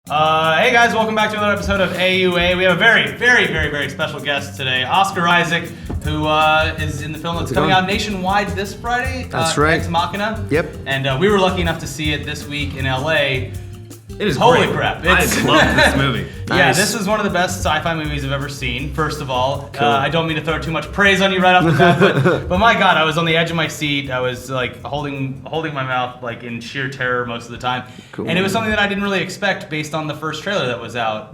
Hey guys, welcome back to another episode of AUA. We have a very special guest today, Oscar Isaac, who is in the film that's coming out nationwide this Friday. That's right. Ex Machina. Yep. And we were lucky enough to see it this week in LA. It is Holy great. crap. I love this movie. Yeah, Nice. this is one of the best sci-fi movies I've ever seen, first of all. Cool. I don't mean to throw too much praise on you right off the bat, but my God, I was on the edge of my seat. I was like holding my mouth like in sheer terror most of the time. Cool. And it was something that I didn't really expect based on the first trailer that was out.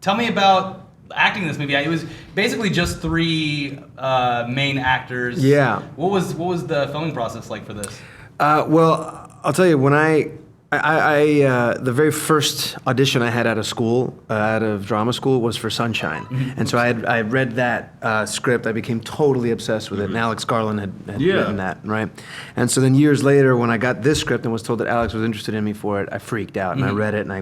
Tell me about acting in this movie. It was basically just three main actors. Yeah. What was the filming process like for this? Well, I'll tell you, when I the very first audition I had out of school, out of drama school, was for Sunshine. And so I read that script. I became totally obsessed with it. And Alex Garland had written that, right? And so then years later, when I got this script and was told that Alex was interested in me for it, I freaked out and I read it and I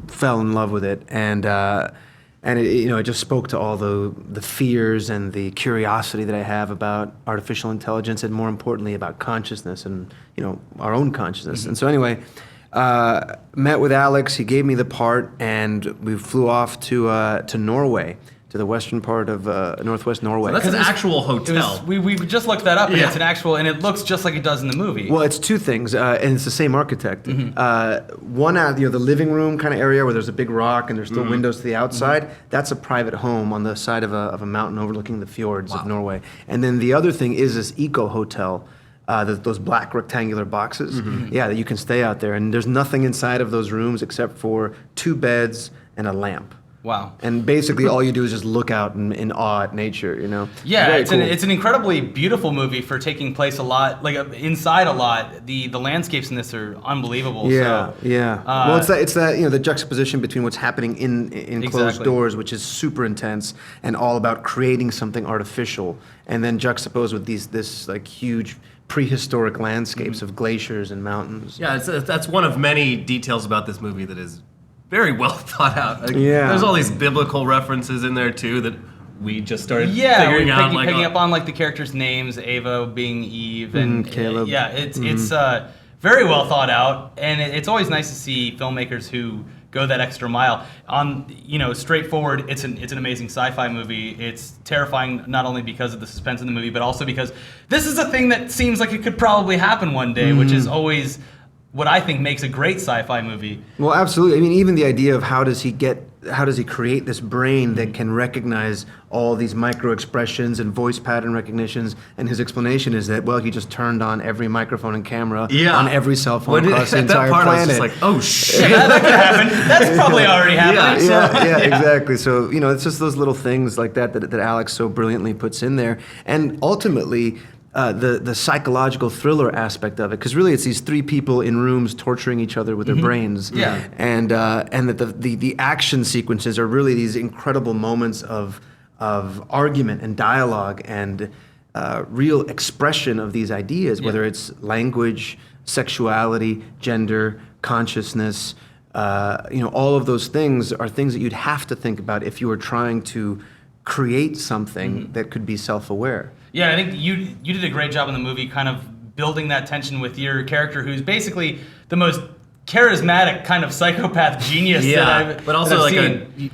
fell in love with it. And it, it just spoke to all the fears and the curiosity that I have about artificial intelligence, and more importantly about consciousness and our own consciousness. And so anyway, met with Alex. He gave me the part, and we flew off to Norway, to the western part of northwest Norway. So that's an actual hotel. We just looked that up, and Yeah. it's an actual, and it looks just like it does in the movie. Well, it's two things, and it's the same architect. One out, the living room kind of area where there's a big rock and there's still windows to the outside. That's a private home on the side of a mountain overlooking the fjords of Norway. And then the other thing is this eco hotel. Those black rectangular boxes, that you can stay out there, and there's nothing inside of those rooms except for 2 beds and a lamp. Wow. And basically all you do is just look out in awe at nature, Yeah, Very it's cool. an incredibly beautiful movie for taking place a lot, like inside a lot. The landscapes in this are unbelievable. Yeah, so, yeah. Well, it's that the juxtaposition between what's happening in closed Exactly. doors, which is super intense and all about creating something artificial, and then juxtaposed with this like huge prehistoric landscapes of glaciers and mountains. Yeah, that's one of many details about this movie that is very well thought out. Yeah. There's all these biblical references in there too that we just started Yeah, figuring out. picking up on like the characters' names, Ava being Eve, and Caleb. Yeah, it's very well thought out, and it's always nice to see filmmakers who go that extra mile. On straightforward, it's an amazing sci-fi movie. It's terrifying not only because of the suspense in the movie, but also because this is a thing that seems like it could probably happen one day, which is always what I think makes a great sci-fi movie. Well, absolutely. I mean, even the idea of how does he create this brain that can recognize all these micro expressions and voice pattern recognitions, and his explanation is that, well, he just turned on every microphone and camera on every cell phone across the entire part, planet. I was just like, oh shit. That could happen. That's probably already happening. Yeah, exactly. So, it's just those little things like that Alex so brilliantly puts in there. And ultimately, the psychological thriller aspect of it, because really it's these 3 people in rooms torturing each other with their brains. Yeah. And that the action sequences are really these incredible moments of argument and dialogue and real expression of these ideas, whether it's language, sexuality, gender, consciousness. All of those things are things that you'd have to think about if you were trying to create something that could be self-aware. Yeah, I think you did a great job in the movie kind of building that tension with your character, who's basically the most charismatic kind of psychopath genius but also that I've like seen.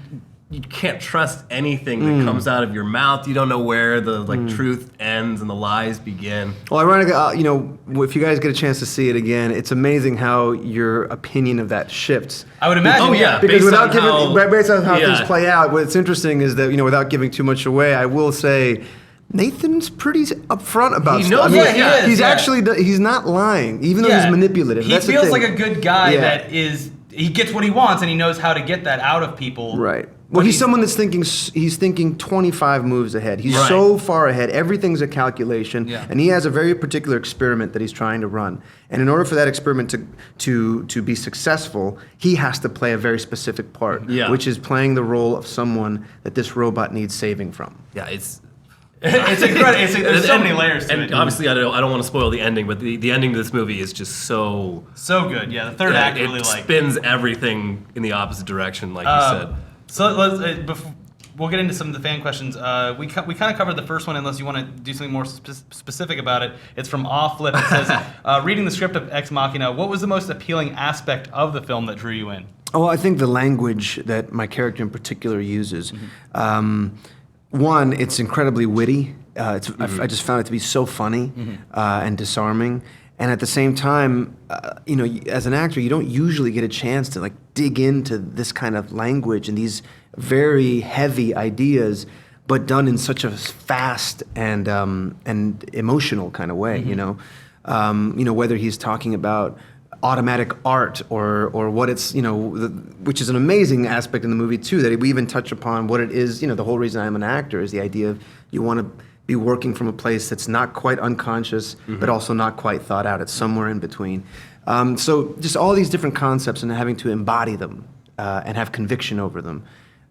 you can't trust anything that comes out of your mouth. You don't know where the truth ends and the lies begin. Well, ironically, if you guys get a chance to see it again, it's amazing how your opinion of that shifts. I would imagine. Oh, yeah. Because based on how things play out, what's interesting is that, without giving too much away, I will say Nathan's pretty upfront about He stuff. knows he is, He's yeah. actually, he's not lying, even though he's manipulative. He That's the feels thing. like a good guy Yeah. he gets what he wants and he knows how to get that out of people. Right. Well, he's someone that's thinking 25 moves ahead. He's Right. so far ahead. Everything's a calculation, Yeah. and he has a very particular experiment that he's trying to run. And in order for that experiment to be successful, he has to play a very specific part, which is playing the role of someone that this robot needs saving from. Yeah, it's It's incredible. There's so many layers to it. And obviously, I don't want to spoil the ending, but the ending to this movie is just so good. Yeah, the third act it really spins everything in the opposite direction, like you said. So let's we'll get into some of the fan questions. We kind of covered the first one, unless you want to do something more specific about it. It's from Offlip. It says, reading the script of Ex Machina, what was the most appealing aspect of the film that drew you in? Oh, I think the language that my character in particular uses, one, it's incredibly witty. I just found it to be so funny and disarming. And at the same time, as an actor, you don't usually get a chance to like dig into this kind of language and these very heavy ideas, but done in such a fast and emotional kind of way. Whether he's talking about automatic art or what it's which is an amazing aspect in the movie too, that we even touch upon what it is. The whole reason I'm an actor is the idea of you want to be working from a place that's not quite unconscious but also not quite thought out. It's somewhere in between. So just all these different concepts and having to embody them and have conviction over them.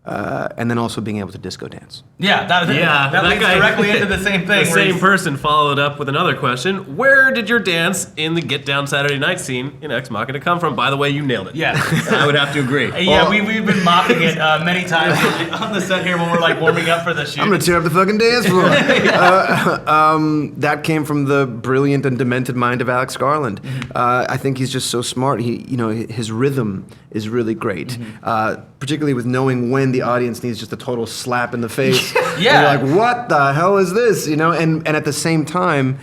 And then also being able to disco dance. Yeah, that leads directly into the same thing. The same person followed up with another question. Where did your dance in the Get Down Saturday Night scene in Ex Machina come from? By the way, you nailed it. Yeah. I would have to agree. Yeah, we've been mocking it many times on the set here when we're like warming up for the shoot. I'm going to tear up the fucking dance floor. That came from the brilliant and demented mind of Alex Garland. I think he's just so smart. His rhythm is really great, particularly with knowing when the audience needs just a total slap in the face. Yeah. And you're like, what the hell is this? And at the same time,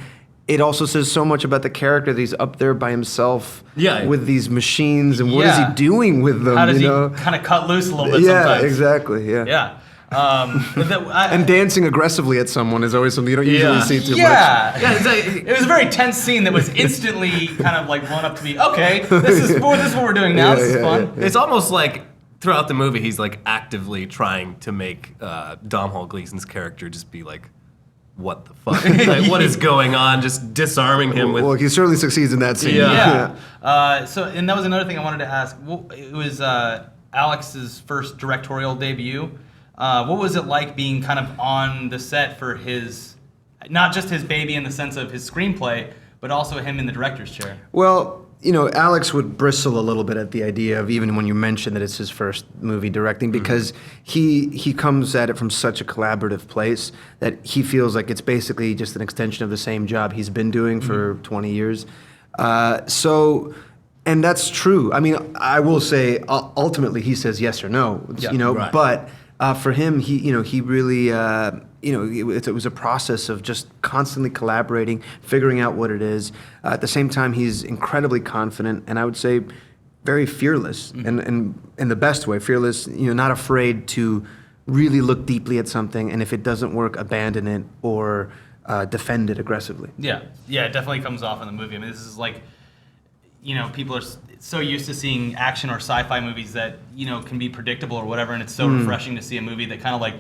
it also says so much about the character that he's up there by himself with these machines, and what is he doing with them? How does he kind of cut loose a little bit sometimes? Yeah, exactly, yeah. Yeah. And dancing aggressively at someone is always something you don't usually see too much. Yeah, it was a very tense scene that was instantly kind of like blown up to be, okay, this is what we're doing now, this is fun. It's almost like throughout the movie, he's like actively trying to make Domhnall Gleeson's character just be like, what the fuck? Like, what is going on? Just disarming him with... Well, he certainly succeeds in that scene. Yeah. And that was another thing I wanted to ask. It was Alex's first directorial debut. What was it like being kind of on the set for his, not just his baby in the sense of his screenplay, but also him in the director's chair? Well, Alex would bristle a little bit at the idea of, even when you mention that it's his first movie directing, because he comes at it from such a collaborative place that he feels like it's basically just an extension of the same job he's been doing for 20 years. And that's true. I mean, I will say, ultimately, he says yes or no, right. But for him, he really, it was a process of just constantly collaborating, figuring out what it is. At the same time, he's incredibly confident, and I would say very fearless, and in the best way, fearless, not afraid to really look deeply at something, and if it doesn't work, abandon it or defend it aggressively. Yeah, it definitely comes off in the movie. I mean, this is like, people are so used to seeing action or sci-fi movies that, can be predictable or whatever, and it's so refreshing to see a movie that kind of like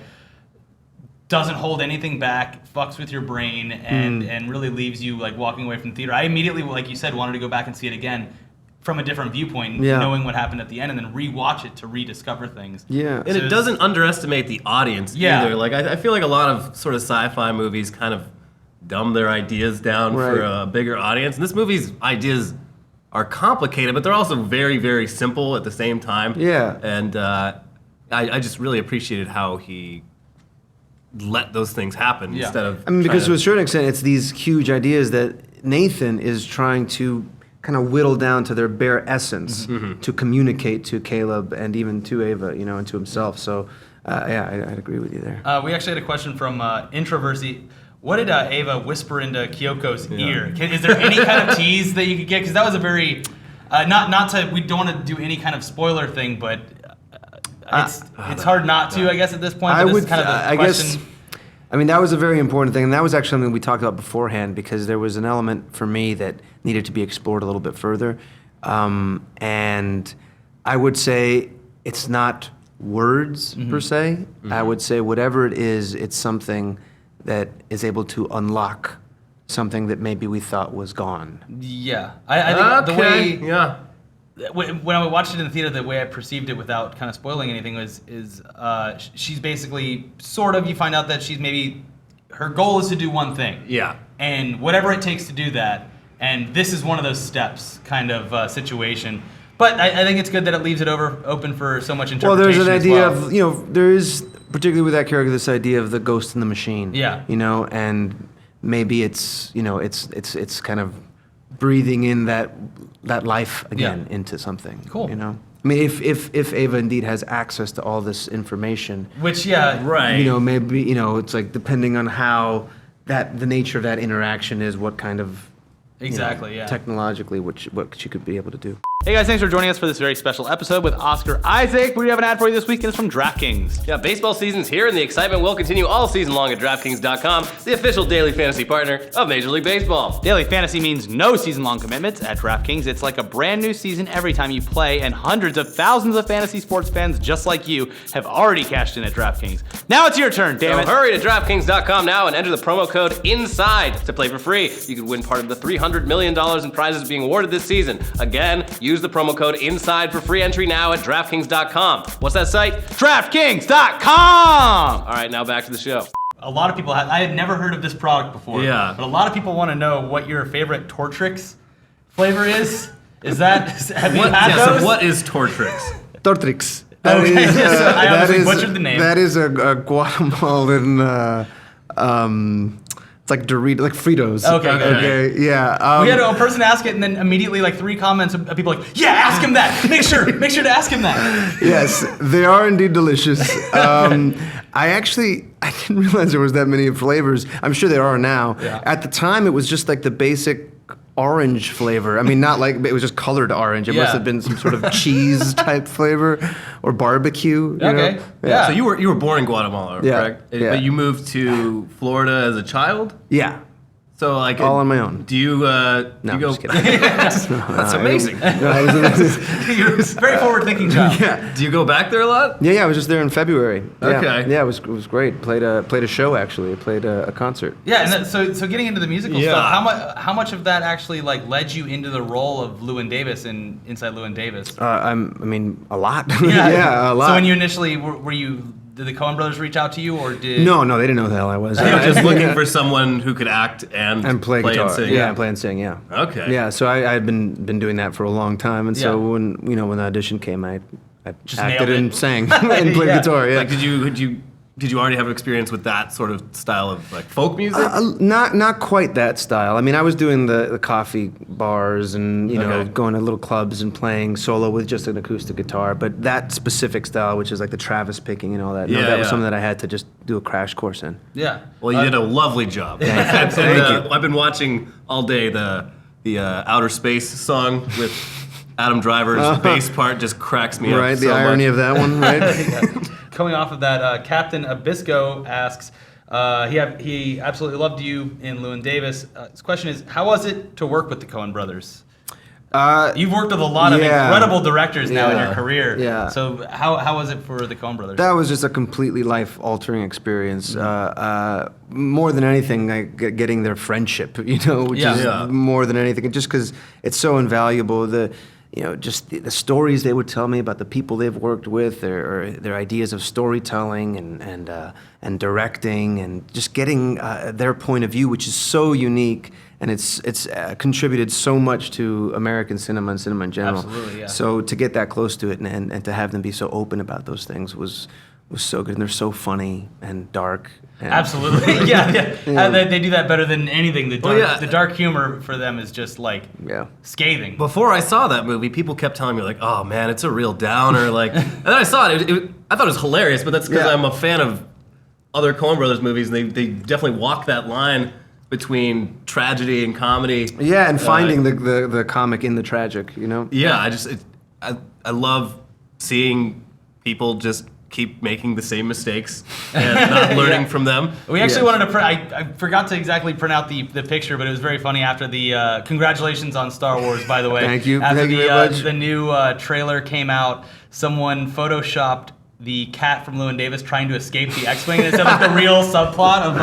doesn't hold anything back, fucks with your brain, and really leaves you like walking away from the theater. I immediately, like you said, wanted to go back and see it again from a different viewpoint, knowing what happened at the end, and then rewatch it to rediscover things. Yeah. And it doesn't underestimate the audience either. Like, I feel like a lot of sort of sci-fi movies kind of dumb their ideas down for a bigger audience. And this movie's ideas are complicated, but they're also very, very simple at the same time. Yeah. And I just really appreciated how he let those things happen instead of... I mean, because to a certain extent, it's these huge ideas that Nathan is trying to kind of whittle down to their bare essence to communicate to Caleb and even to Ava, and to himself. So, I'd agree with you there. We actually had a question from Introversy. What did Ava whisper into Kyoko's ear? Is there any kind of tease that you could get? Because that was a very, we don't want to do any kind of spoiler thing, but it's hard not to, I guess, at this point. But this is kind of the question. I mean, that was a very important thing, and that was actually something we talked about beforehand, because there was an element for me that needed to be explored a little bit further. And I would say it's not words per se. I would say whatever it is, it's something that is able to unlock something that maybe we thought was gone. Yeah. I think the way... When I watched it in the theater, the way I perceived it without kind of spoiling anything is she's basically sort of, you find out that she's maybe, her goal is to do one thing. Yeah. And whatever it takes to do that, and this is one of those steps kind of situation. But I think it's good that it leaves it open for so much interpretation. Well, there's an idea of, there is, particularly with that character, this idea of the ghost in the machine. Yeah. And maybe it's, it's kind of breathing in that life again into something. Cool. I mean, if Ava indeed has access to all this information, which right, maybe it's like depending on how the nature of that interaction is, what kind of technologically what she could be able to do. Hey guys, thanks for joining us for this very special episode with Oscar Isaac. We have an ad for you this week, and it's from DraftKings. Yeah, baseball season's here, and the excitement will continue all season long at DraftKings.com, the official daily fantasy partner of Major League Baseball. Daily fantasy means no season-long commitments. At DraftKings, it's like a brand new season every time you play, and hundreds of thousands of fantasy sports fans just like you have already cashed in at DraftKings. Now it's your turn, damn it. Hurry to DraftKings.com now and enter the promo code INSIDE to play for free. You could win part of the $300 million in prizes being awarded this season. Again, use the promo code INSIDE for free entry now at DraftKings.com. What's that site? DraftKings.com! All right, now back to the show. A lot of people I had never heard of this product before. Yeah. But a lot of people want to know what your favorite Tortrix flavor is. Is that, have you had those? So what is Tortrix? Tortrix. I obviously butchered the name. That is a Guatemalan, it's like Doritos, like Fritos. Okay, yeah. We had a person ask it, and then immediately like 3 comments of people like, yeah, ask him that. Make sure to ask him that. Yes, they are indeed delicious. I didn't realize there was that many flavors. I'm sure there are now. Yeah. At the time, it was just like the basic orange flavor. I mean, not like it was just colored orange. It must have been some sort of cheese type flavor or barbecue. You know? Yeah. So you were born in Guatemala, correct? Yeah. But you moved to Florida as a child? Yeah. So like all on my own. Do you? No, you go? just kidding. That's amazing. You're a very forward-thinking child. Yeah. Do you go back there a lot? Yeah. I was just there in February. Okay. Yeah, it was great. Played a show actually. I played a concert. Yeah, and so getting into the musical stuff, how much of that actually like led you into the role of Llewyn Davis in Inside Llewyn Davis? A lot. Yeah, a lot. So when you initially did the Coen Brothers reach out to you, or did? No, they didn't know who the hell I was. They were just looking for someone who could act and play guitar. and sing. Yeah, play and sing. Yeah. Okay. Yeah, so I had been doing that for a long time, and so when the audition came, I just acted and sang and played guitar. Yeah. Like, did you already have experience with that sort of style of like folk music? Not quite that style. I mean, I was doing the coffee bars and going to little clubs and playing solo with just an acoustic guitar. But that specific style, which is like the Travis picking and all that, that was something that I had to just do a crash course in. Yeah. Well, you did a lovely job. Thank you. I've been watching all day the Outer Space song with Adam Driver's bass part just cracks me up. Right, the so irony much. of that one, right? Coming off of that, Captain Abisco asks, he absolutely loved you in Llewyn Davis. His question is, how was it to work with the Coen Brothers? You've worked with a lot of incredible directors now in your career. Yeah. So how was it for the Coen Brothers? That was just a completely life-altering experience. More than anything, like getting their friendship, which is more than anything. Just because it's so invaluable. Just the stories they would tell me about the people they've worked with, their ideas of storytelling and directing, and just getting their point of view, which is so unique, and it's contributed so much to American cinema and cinema in general. Absolutely, yeah. So to get that close to it and to have them be so open about those things was so good, and they're so funny and dark. And Absolutely, yeah. They do that better than anything. The dark humor for them is just like scathing. Before I saw that movie, people kept telling me like, "Oh man, it's a real downer." Like, and then I saw it. I thought it was hilarious, but that's because I'm a fan of other Coen Brothers movies, and they definitely walk that line between tragedy and comedy. Yeah, and finding the comic in the tragic. Yeah, I love seeing people just keep making the same mistakes and not learning from them. We actually wanted to I forgot to exactly print out the picture, but it was very funny after the congratulations on Star Wars, by the way. Thank you. After Thank you very much. The new trailer came out, someone photoshopped the cat from Llewyn Davis trying to escape the X-Wing, and it said like the real subplot of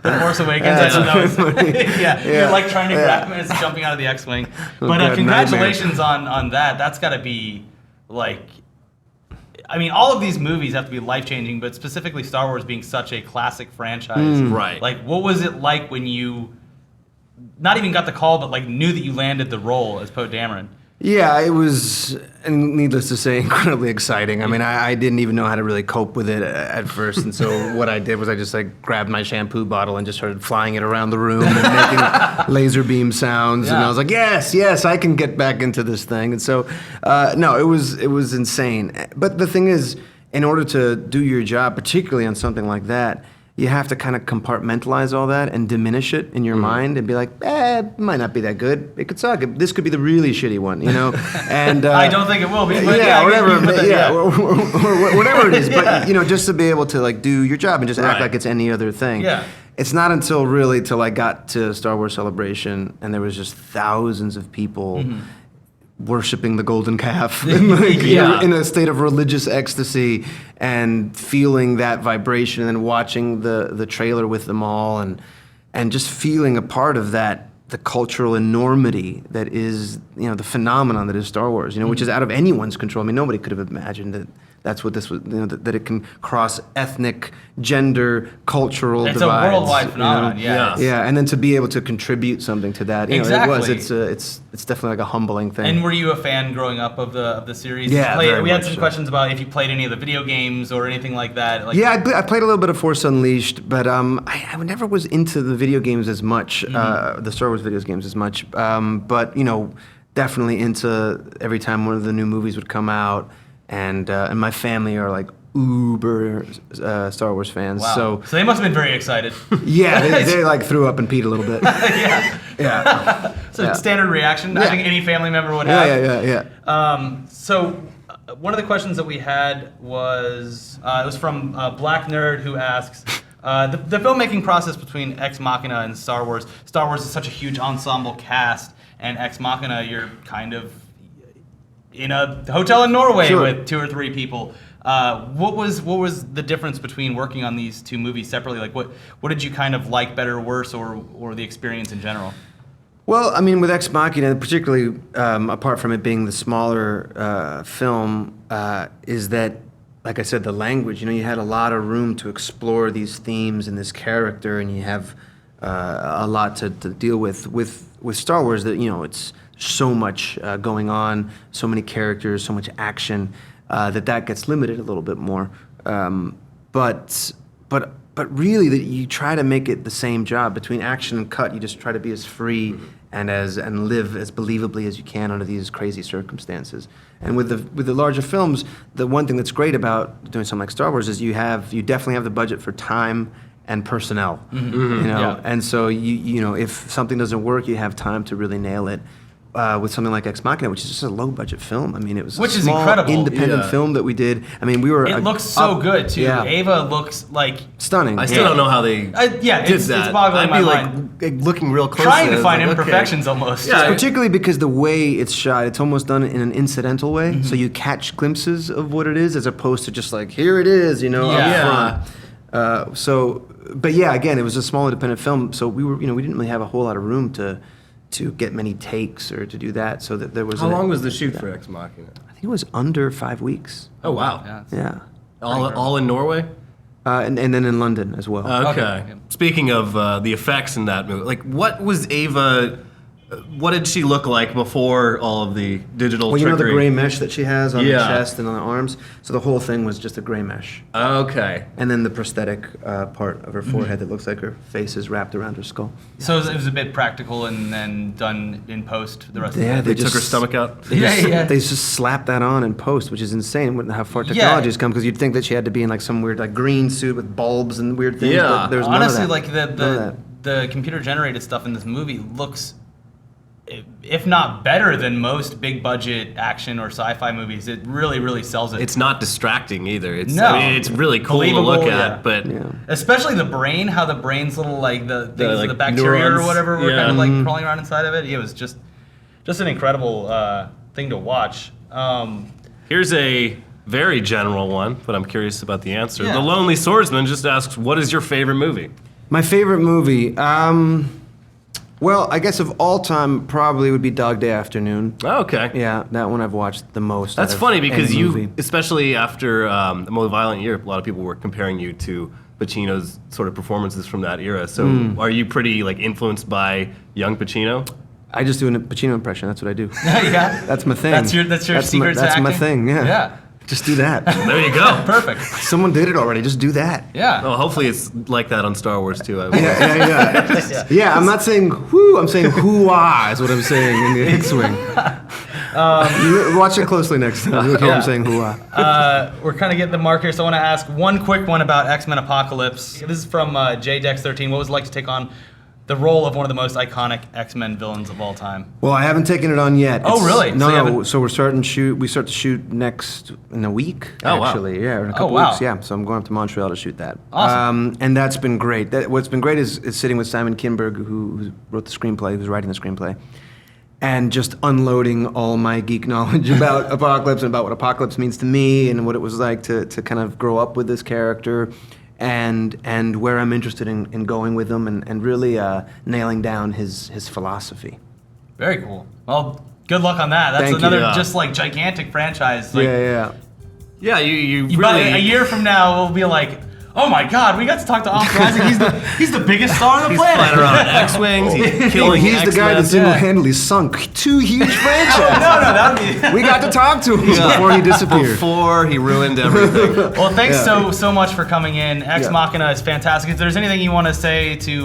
The Force Awakens. That's I know that was, yeah. You're like trying to grab him and it's jumping out of the X-Wing. But congratulations on that. That's got to be like, I mean, all of these movies have to be life-changing, but specifically Star Wars being such a classic franchise. Right. Like, what was it like when you not even got the call, but like knew that you landed the role as Poe Dameron? Yeah, it was, and needless to say, incredibly exciting. I mean, I didn't even know how to really cope with it at first, and so what I did was I just grabbed my shampoo bottle and just started flying it around the room and making laser beam sounds, and I was like, yes, I can get back into this thing. And so, no, it was insane. But the thing is, in order to do your job, particularly on something like that, you have to kind of compartmentalize all that and diminish it in your mind and be like, it might not be that good. It could suck. This could be the really shitty one, And I don't think it will be. But whatever. Or whatever it is. But just to be able to do your job and just act like it's any other thing. Yeah. It's not until I got to Star Wars Celebration and there was just thousands of people. Worshipping the golden calf in a state of religious ecstasy and feeling that vibration and then watching the trailer with them all and just feeling a part of that, the cultural enormity that is, the phenomenon that is Star Wars, which is out of anyone's control. I mean, nobody could have imagined that that's what this was, that it can cross ethnic, gender, cultural divides. It's a worldwide phenomenon, Yeah, and then to be able to contribute something to that, exactly. It's definitely like a humbling thing. And were you a fan growing up of the series? Yeah, we had some questions about if you played any of the video games or anything like that. I played a little bit of Force Unleashed, but I never was into the video games as much, the Star Wars video games as much. But definitely into every time one of the new movies would come out. And my family are uber Star Wars fans. Wow. So they must have been very excited. Yeah, they threw up and peed a little bit. Yeah. So standard reaction. I think any family member would have. Yeah. So one of the questions that we had was it was from Black Nerd, who asks the filmmaking process between Ex Machina and Star Wars. Star Wars is such a huge ensemble cast, and Ex Machina, you're kind of in a hotel in Norway with 2 or 3 people. What was the difference between working on these two movies separately? What did you kind of like better, worse, or the experience in general? Well, I mean, with Ex Machina, particularly apart from it being the smaller film, is that, like I said, the language. You had a lot of room to explore these themes and this character, and you have a lot to deal with. With Star Wars, that it's so much going on, so many characters, so much action, that gets limited a little bit more. But really, that you try to make it the same job between action and cut. You just try to be as free and live as believably as you can under these crazy circumstances. And with the larger films, the one thing that's great about doing something like Star Wars is you definitely have the budget for time and personnel. And so if something doesn't work, you have time to really nail it. With something like Ex Machina, which is just a low-budget film. I mean, it was a small, incredible. Independent film that we did. I mean, we were... It looks so good, too. Yeah. Ava looks stunning. I still don't know how they did that. It's boggling my mind. Looking real close Trying to find imperfections almost. Yeah, particularly because the way it's shot, it's almost done in an incidental way. So you catch glimpses of what it is as opposed to just here it is, up front. But yeah, again, it was a small independent film, so we didn't really have a whole lot of room to get many takes or to do that, so that there was... How long was the shoot for Ex Machina? I think it was under 5 weeks. Oh, wow. Yeah. All in Norway? And then in London as well. Okay. Speaking of the effects in that movie, what was Ava... What did she look like before all of the digital trickery? The gray mesh that she has on the chest and on the arms? So the whole thing was just a gray mesh. Okay. And then the prosthetic part of her forehead that looks like her face is wrapped around her skull. So it was a bit practical and then done in post the rest of it? They took her stomach out? They just slapped that on in post, which is insane how far technology has come, because you'd think that she had to be in some weird green suit with bulbs and weird things, but there's none of that. Honestly, the computer-generated stuff in this movie looks... if not better than most big budget action or sci-fi movies. It really, really sells it. It's not distracting either. It's really cool believable, to look at, but especially the brain, how the brain's little the bacteria neurons, or whatever were kind of crawling around inside of it. It was just an incredible thing to watch. Here's a very general one, but I'm curious about the answer. The Lonely Swordsman just asks, what is your favorite movie? My favorite movie? Well, I guess of all time, probably would be Dog Day Afternoon. Oh, okay. Yeah, that one I've watched the most. That's funny because especially after A More Violent Year, a lot of people were comparing you to Pacino's sort of performances from that era. So are you pretty influenced by young Pacino? I just do a Pacino impression. That's what I do. Yeah. That's my thing. That's your secret to That's my acting? thing. Yeah. Yeah. Just do that. There you go. Perfect. Someone did it already. Just do that. Yeah. Oh, hopefully it's like that on Star Wars too. Yeah. Yeah, I'm not saying whoo. I'm saying hoo-ah is what I'm saying in the X-Wing. Watch it closely next time. You'll hear I'm saying hoo-ah. We're kind of getting the mark here, so I want to ask one quick one about X-Men Apocalypse. This is from JDex13. What was it like to take on the role of one of the most iconic X-Men villains of all time? Well, I haven't taken it on yet. Oh, really? No. So we're starting to shoot. We start to shoot in a week. Oh, wow. Actually, yeah, in a couple weeks. Yeah. So I'm going up to Montreal to shoot that. Awesome. And that's been great. What's been great is sitting with Simon Kinberg, who wrote the screenplay, who's writing the screenplay, and just unloading all my geek knowledge about Apocalypse and about what Apocalypse means to me and what it was like to kind of grow up with this character. And where I'm interested in going with him and really nailing down his philosophy. Very cool. Well, good luck on that. That's Thank another you. just like gigantic franchise. Like, Yeah. Yeah, you But really. a year from now, we'll be like, oh my God, we got to talk to Oscar Isaac. He's the biggest star on the He's planet. flying around X-wings. He's killing He's the guy that X-Men. single-handedly sunk 2 huge franchises. No, that would be. We got to talk to him before he disappeared. Before he ruined everything. Well, thanks Yeah. so much for coming in. Ex Machina is fantastic. If there's anything you want to say to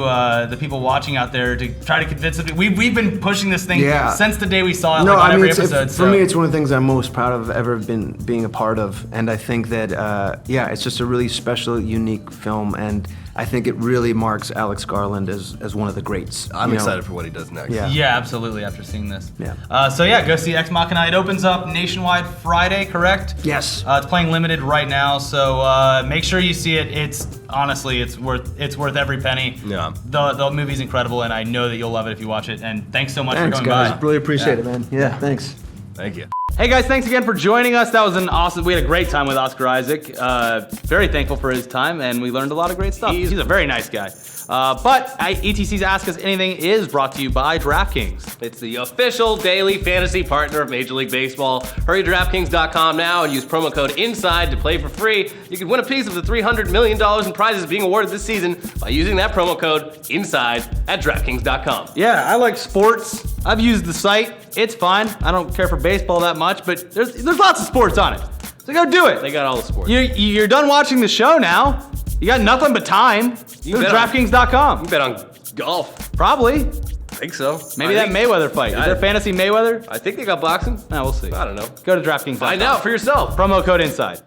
the people watching out there to try to convince them, we've been pushing this thing since the day we saw it on every episode. For me, it's one of the things I'm most proud of ever being a part of, and I think that it's just a really special, unique film, and I think it really marks Alex Garland as one of the greats. I'm excited for what he does next. Yeah. Yeah, absolutely. After seeing this, Yeah. So go see Ex Machina. It opens up nationwide Friday, correct? Yes. It's playing limited right now, so make sure you see it. It's honestly, it's worth every penny. Yeah. The movie's incredible, and I know that you'll love it if you watch it. And thanks so much Thanks, for coming guys. by. Really appreciate it, man. Yeah, thanks. Thank you. Hey guys, thanks again for joining us. That was an awesome. We had a great time with Oscar Isaac. Very thankful for his time, and we learned a lot of great stuff. He's a very nice guy. But ETC's Ask Us Anything is brought to you by DraftKings. It's the official daily fantasy partner of Major League Baseball. Hurry to DraftKings.com now and use promo code INSIDE to play for free. You can win a piece of the $300 million in prizes being awarded this season by using that promo code INSIDE at DraftKings.com. Yeah, I like sports. I've used the site. It's fine. I don't care for baseball that much, but there's lots of sports on it. So go do it. They got all the sports. You're done watching the show now. You got nothing but time. Go to bet on- DraftKings.com. You bet on golf. Probably. I think so. Maybe that Mayweather fight. Is there fantasy Mayweather? I think they got boxing. We'll see. I don't know. Go to DraftKings.com. Find out for yourself. Promo code INSIDE.